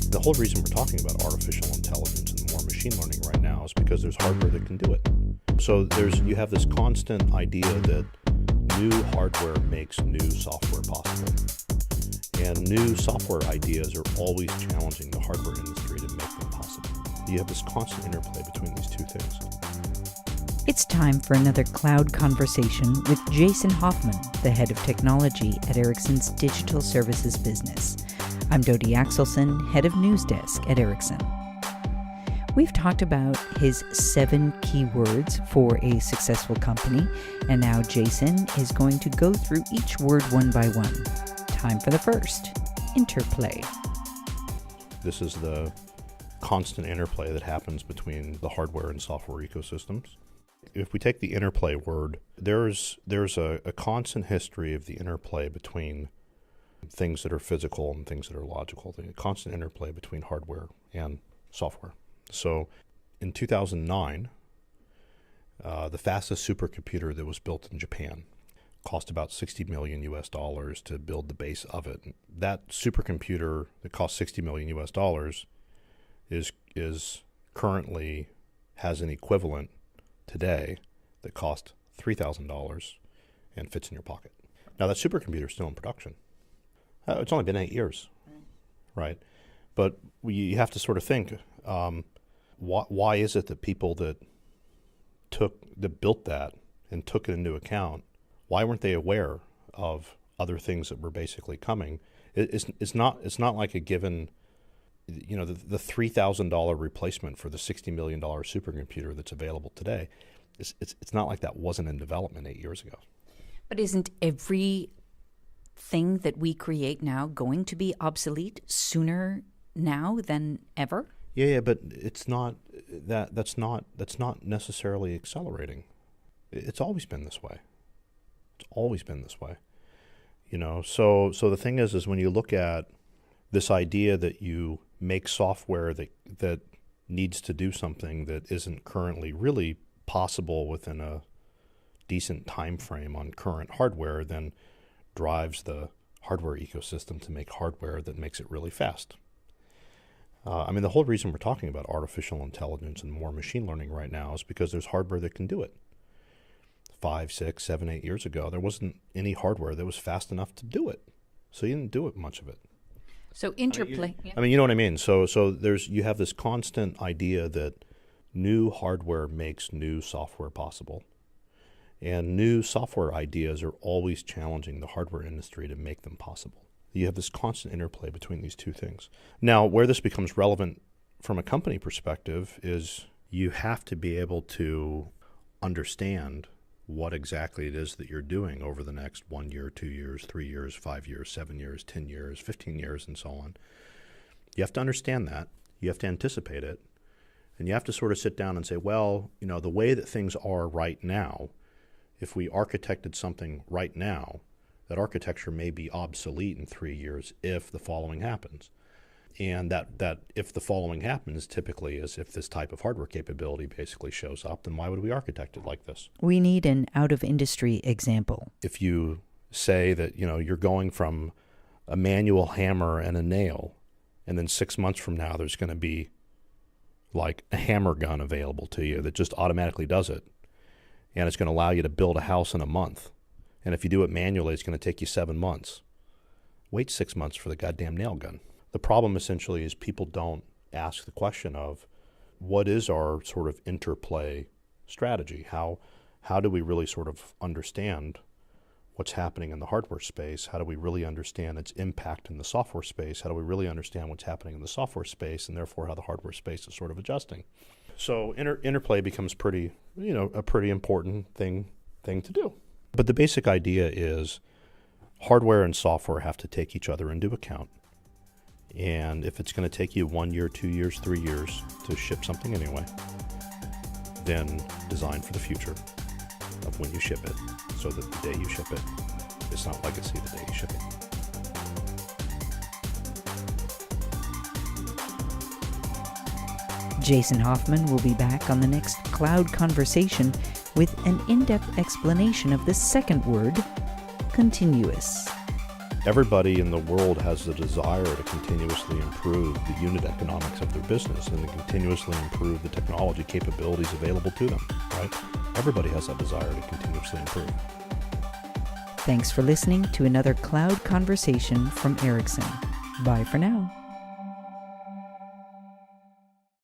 The whole reason we're talking about artificial intelligence and more machine learning right now is because there's hardware that can do it. So you have this constant idea that new hardware makes new software possible. And new software ideas are always challenging the hardware industry to make them possible. You have this constant interplay between these two things. It's time for another cloud conversation with Jason Hoffman, the head of technology at Ericsson's digital services business. I'm Dodi Axelson, head of news desk at Ericsson. We've talked about his 7 keywords for a successful company, and now Jason is going to go through each word one by one. Time for the first, Interplay. This is the constant interplay that happens between the hardware and software ecosystems. If we take the interplay word, there's a constant history of the interplay between things that are physical and things that are logical, the constant interplay between hardware and software. So in 2009, the fastest supercomputer that was built in Japan cost about $60 million to build the base of it. That supercomputer that cost $60 million is currently has an equivalent today that costs $3,000 and fits in your pocket. Now that supercomputer is still in production. It's only been 8 years, right? But you have to sort of think, why is it that people that built that and took it into account, why weren't they aware of other things that were basically coming? It's not like a given, the $3,000 replacement for the $60 million supercomputer that's available today. It's not like that wasn't in development 8 years ago. But isn't every thing that we create now going to be obsolete sooner now than ever? Yeah, but it's not that's not necessarily accelerating. It's always been this way. It's always been this way. So the thing is when you look at this idea that you make software that needs to do something that isn't currently really possible within a decent time frame on current hardware, then drives the hardware ecosystem to make hardware that makes it really fast. The whole reason we're talking about artificial intelligence and more machine learning right now is because there's hardware that can do it. 5, 6, 7, 8 years ago, there wasn't any hardware that was fast enough to do it. So you didn't do it much of it. So Interplay. You know what I mean? So you have this constant idea that new hardware makes new software possible. And new software ideas are always challenging the hardware industry to make them possible. You have this constant interplay between these two things. Now, where this becomes relevant from a company perspective is you have to be able to understand what exactly it is that you're doing over the next 1 year, 2 years, 3 years, 5 years, 7 years, 10 years, 15 years, and so on. You have to understand that. You have to anticipate it. And you have to sort of sit down and say, well, the way that things are right now, if we architected something right now, that architecture may be obsolete in 3 years if the following happens. And that if the following happens typically is if this type of hardware capability basically shows up, then why would we architect it like this? We need an out-of-industry example. If you say that, you're going from a manual hammer and a nail, and then 6 months from now there's going to be like a hammer gun available to you that just automatically does it, and it's going to allow you to build a house in a month. And if you do it manually, it's going to take you 7 months. Wait 6 months for the goddamn nail gun. The problem essentially is people don't ask the question of what is our sort of interplay strategy? How do we really sort of understand what's happening in the hardware space? How do we really understand its impact in the software space? How do we really understand what's happening in the software space, and therefore how the hardware space is sort of adjusting? So interplay becomes a pretty important thing to do. But the basic idea is hardware and software have to take each other into account. And if it's going to take you 1 year, 2 years, 3 years to ship something anyway, then design for the future of when you ship it, so that the day you ship it, it's not legacy the day you ship it. Jason Hoffman will be back on the next Cloud Conversation with an in-depth explanation of the second word, continuous. everybody in the world has the desire to continuously improve the unit economics of their business and to continuously improve the technology capabilities available to them, right? Everybody has that desire to continuously improve. Thanks for listening to another Cloud Conversation from Ericsson. Bye for now.